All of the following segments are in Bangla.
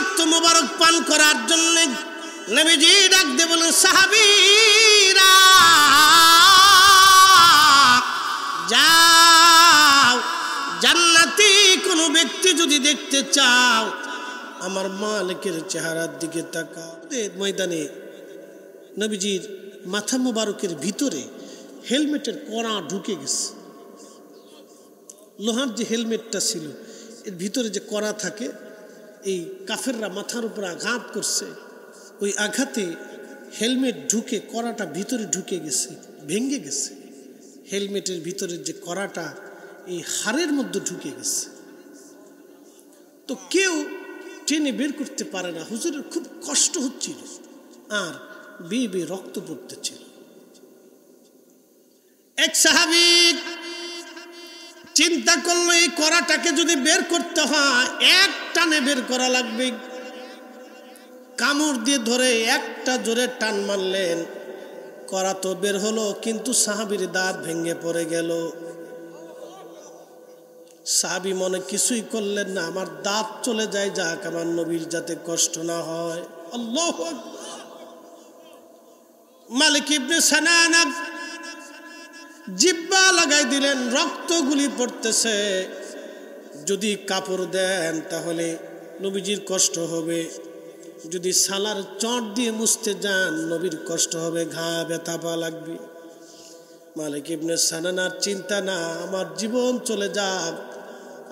রক্ত মোবারক পান করার জন্য নবীজি ডাক দিয়ে বলেন, সাহাবীরা যাও, জান্নাতি কোন ব্যক্তি যদি দেখতে চাও আমার মালিকের চেহারার দিকে তাকাও। ময়দানে নবীজির মাথা মোবারকের ভিতরে হেলমেটের কড়া ঢুকে গেছে। লোহার যে হেলমেটটা ছিল এর ভিতরে যে কড়া থাকে, এই কাফেররা মাথার উপর আঘাত করছে, ওই আঘাতে হেলমেট ঢুকে কড়াটা ভিতরে ঢুকে গেছে, ভেঙে গেছে। হেলমেটের ভিতরের যে কড়াটা এই হাড়ের মধ্যে ঢুকে গেছে। তো কেউ টেনে বের করতে পারে না। হুজুরের খুব কষ্ট হচ্ছিল আর বেয়ে বেয়ে রক্ত পড়তেছিল। এক সাহাবী চিন্তা করলো এই কড়াটাকে যদি বের করতে হয় এক টানে বের করা লাগবে। কামড় দিয়ে ধরে একটা জোরে টান মারলেন, কড়া তো বের হলো, কিন্তু সাহাবীর দাঁত ভেঙে পড়ে গেল। সাহাবী মনে কিছুই করলেন না, আমার দাঁত চলে যায়, যাক আমার নবীর যাতে কষ্ট না হয়। আল্লাহু আকবার। মালিক ইবনে সানানা জিহ্বা লাগাই দিলেন, রক্তগুলি পড়তেছে। যদি কাপড় দেন তাহলে নবীজির কষ্ট হবে, যদি সালার চট দিয়ে মুছতে যান নবীর কষ্ট হবে, ঘা ব্যথা পা লাগবে। মালিক ইবনে সানানার চিন্তা না, আমার জীবন চলে যাক,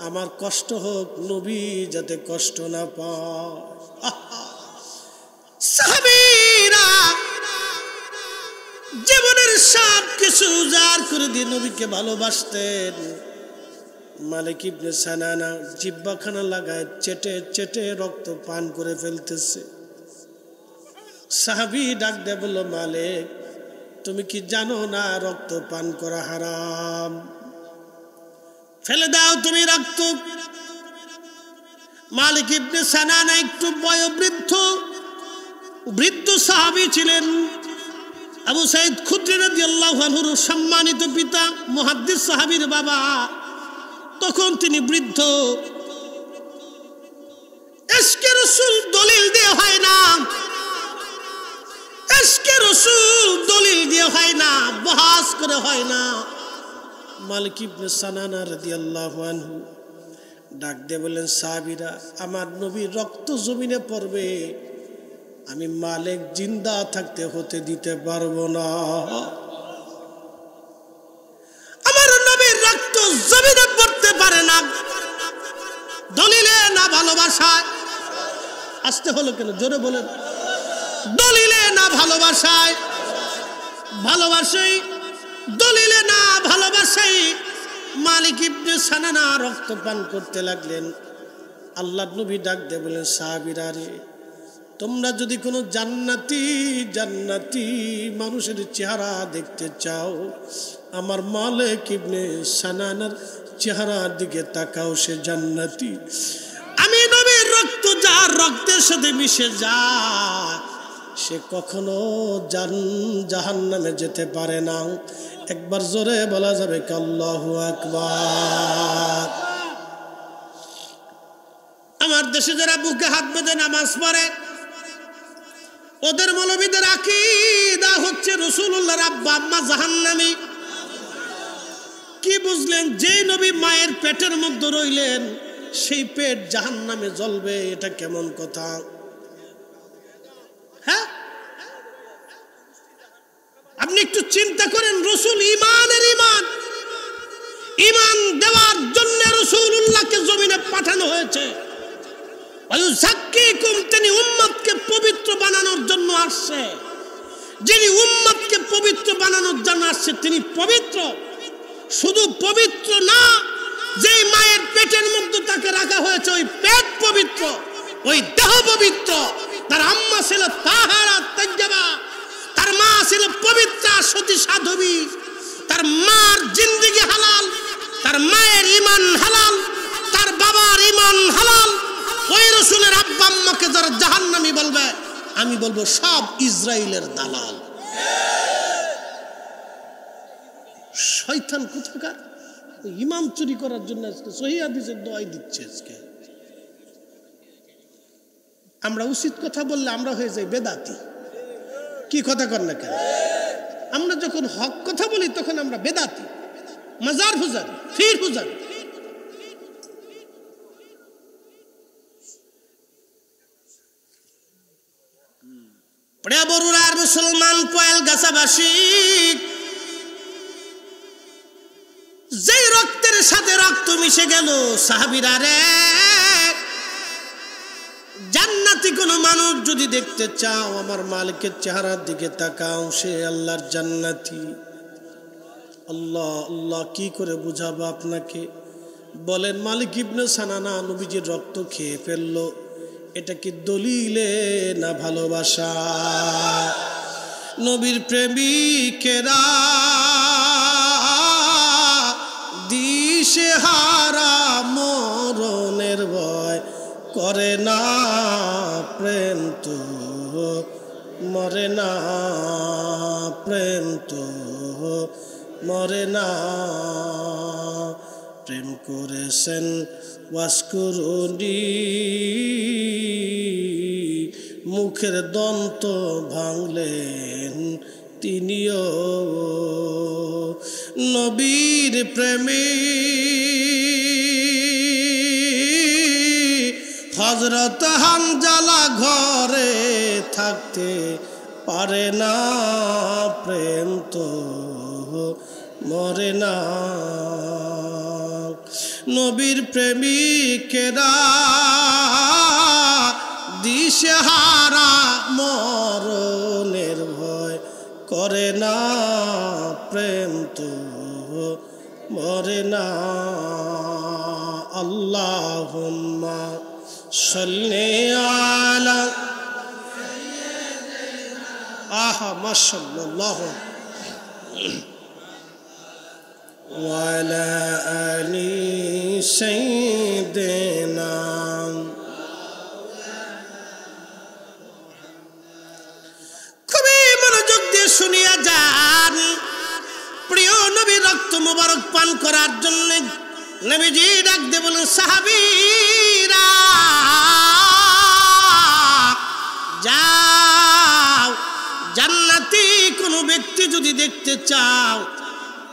আমার কষ্ট হোক, নবী যাতে কষ্ট না পায়। সাহাবীরা জীবনের সব কিছু উজাড় করে দিয়ে নবীকে ভালোবাসতেন। মালিক ইবনে সানানা জিহ্বাখানা লাগায় চেটে চেটে রক্ত পান করে ফেলতেছে। সাহাবী ডাক দিয়ে বলল, মালিক তুমি কি জানো না রক্ত পান করা হারাম? ফেলে দাও তুমি রক্ত। মালিক ইবনে সানানা একটু বৃদ্ধ সাহাবী ছিলেন। আবু সাঈদ খুদরি রাদিয়াল্লাহু আনহুর সম্মানিত পিতা, মুহাদ্দিস সাহাবীর বাবা। তখন তিনি বৃদ্ধ। ইশকে রাসূল দলিল দিয়ে হয় না, ইশকে রাসূল দলিল দিয়ে হয় না, বহাস করে হয় না। মালিক ইবনে সানানা রাদিয়াল্লাহু আনহু ডাক দিয়ে বললেন, সাহাবীরা আমার নবীর রক্ত জমিনে পড়বে, আমি মালিক জিন্দা থাকতে হতে দিতে পারবো না। আমার নবীর রক্ত জমিনে পড়তে পারে না, দলিলে না ভালোবাসায়। আসতে হলো কেন, জোরে বলেন। দলিলে না ভালোবাসায়, ভালোবাসাই দলিলে না ভালোবাসাই মালিক ইবনে সানানা রক্ত পান করতে লাগলেন। আল্লাহর নবী ডাক দিয়ে বলেন, সাহাবীরা রে, তোমরা যদি কোনো জান্নাতি মানুষের চেহারা দেখতে চাও, আমার মালিক ইবনে সানানার চেহারার দিকে তাকাও, সে জান্নাতি। আমি নবীর রক্ত যার রক্তের সাথে মিশে যায় সে কখনো জাহান্নামে যেতে পারে না। একবার জোরে বলা যাবে কি আল্লাহু আকবার। আমার দেশে যারা বুকে হাত বেঁধে নামাজ পড়ে ওদের মৌলবীদের আকীদা হচ্ছে রাসূলুল্লাহর আব্বা আম্মা জাহান্নামী। কি বুঝলেন? যে নবী মায়ের পেটের মধ্যে রইলেন সেই পেট জাহান্নামে জ্বলবে, এটা কেমন কথা? হ্যাঁ, আপনি একটু চিন্তা করেন। রাসূল ঈমানের ঈমান দেওয়ার জন্য রাসূলুল্লাহকে জমিনে পাঠানো হয়েছে। তিনি উম্মতকে পবিত্র বানানোর জন্য আসছে। যিনি উম্মতকে পবিত্র বানানোর জন্য আসছে তিনি পবিত্র। শুধু পবিত্র না, যে মায়ের পেটের মধ্যে তাকে রাখা হয়েছে ওই পেট পবিত্র, ওই দেহ পবিত্র। তার আম্মা ছিল তাহারা তাজ্জাবা, তার মা ছিল পবিত্রা সতী সাধবী। তার মার জিন্দেগি হালাল, তার মায়ের ঈমান হালাল, তার বাবার ঈমান হালাল। ওই রাসূলের আব্বা আম্মাকে যারা জাহান্নামী বলবে, আমি বলবো সব ইসরাইলের দালাল, শয়তান কোথাকার। ইমাম চুরি করার জন্য আজকে সহিহ হাদিসের দোয়াই দিচ্ছে। আজকে আমরা উচিত কথা বললে আমরা হয়ে যাই বেদাতি। কি কথা কর না কেন? আমরা যখন হক কথা বলি তখন আমরা বেদাতি, মাজার হুজারি, ফির হুজারি। প্রিয় বরুরার মুসলমান পয়েল গাছাবাসী, যেই রক্তের সাথে রক্ত মিশে গেল সাহাবীরা রে, জান্নাতি কোন মানুষ যদি দেখতে চাও আমার মালিকের চেহারার দিকে তাকাও, সে আল্লাহর জান্নাতি। আল্লাহ আল্লাহ কি করে বুঝাবো আপনাকে? বলেন মালিক ইবনে সানানা নবীজির রক্ত খেয়ে ফেললো, এটা কি দলিলে না ভালোবাসা? নবীর প্রেমিকেরা দিশেহারা মরণের ভয় করে না, প্রেম তো মরে না, প্রেম তো মরে না। প্রেম করেছেন ওয়াসকুরুনি, মুখের দন্ত ভাঙলেন তিনিও। নবীর প্রেমী হযরত হামজালা ঘরে থাকতে পারে না, প্রেম তো মরে না। নবীর প্রেমিকেরা দিশেহারা মরণের ভয় করে না, প্রেম তো মরে না। আল্লাহুম্মা সাল্লি আলা আহা মাশাআল্লাহ ওয়া আলা আলি সাইয়্যিদিনা। খুবই মনোযোগ দিয়ে শুনিয়া যান, প্রিয় নবীর রক্ত মুবারক পান করার জন্য নবীজি ডাক দিয়ে বলেন, সাহাবীরা যাও, জান্নাতি কোনো ব্যক্তি যদি দেখতে চাও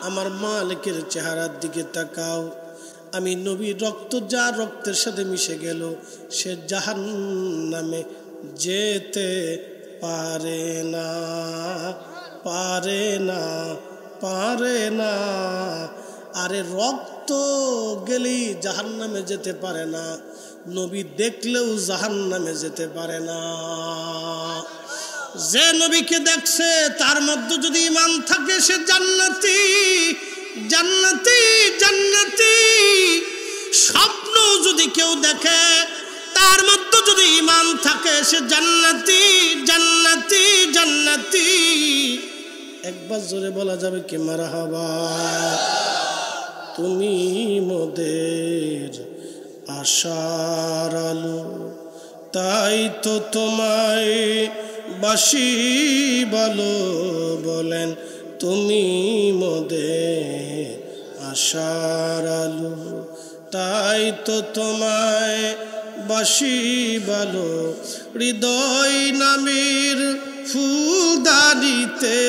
আমার মালিকের চেহারার দিকে তাকাও। আমি নবীর রক্ত যার রক্তের সাথে মিশে গেল সে জাহান্নামে যেতে পারে না, পারে না, পারে না। আরে রক্ত গেলেই জাহান্নামে যেতে পারে না, নবী দেখলেও জাহান্নামে যেতে পারে না। যে নবীকে দেখছে তার মধ্যে যদি ঈমান থাকে সে জান্নাতি, জান্নাতি, জান্নাতি। স্বপ্ন যদি কেউ দেখে তার মধ্যে যদি ঈমান থাকে সে জান্নাতি, জান্নাতি, জান্নাতি। একবার জোরে বলা যাবে কি মারহাবা? তুমি মোদের আশার আলো, তাই তো তোমায় বাসি বলো। বলেন তুমি মোদের আশার আলো, তাই তো তোমায় বাসি বলো। হৃদয় নামের ফুলদানিতে,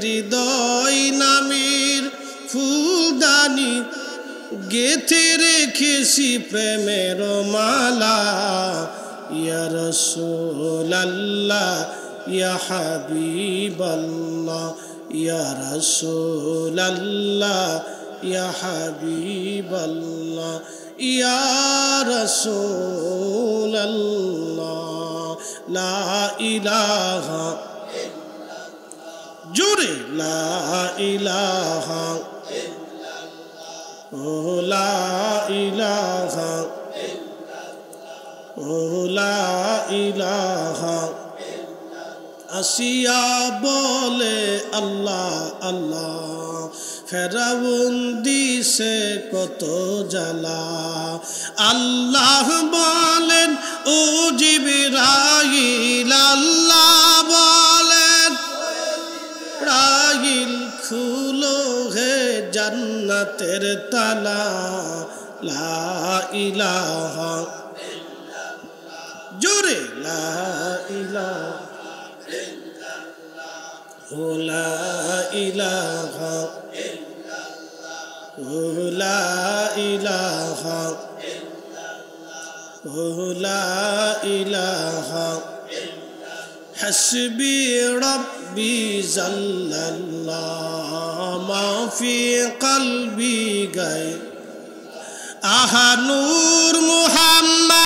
হৃদয় নামের ফুলদানি গেথে রেখেছি প্রেমের মালা। ইয়া রাসূলাল্লাহ, ইয়া হাবিবাল্লাহ, ইয়া রাসূলাল্লাহ, ইয়া হাবিবাল্লাহ, ইয়া রাসূলাল্লাহ। লা ইলাহা, জোরে লা ইলাহা, ও লা ইলাহা, ও লা ইলাহা। আসিয়া বলে আল্লাহ আল্লাহ, ফেরাউন দিছে কত জ্বালা। আল্লাহ বলেন ও জিবরাইল, আল্লাহ বলেন রাইল খুলো হে জান্নাতের তালা। লা ইলাহা, জোরে জোরে লা ইলাহা ও লা ইলাহা ও লা ইলাহা ও লা ইলাহা হাসবি রব্বি জাল্লাল্লাহ মা ফি কলবি গায় আহা নূর মুহাম্মদ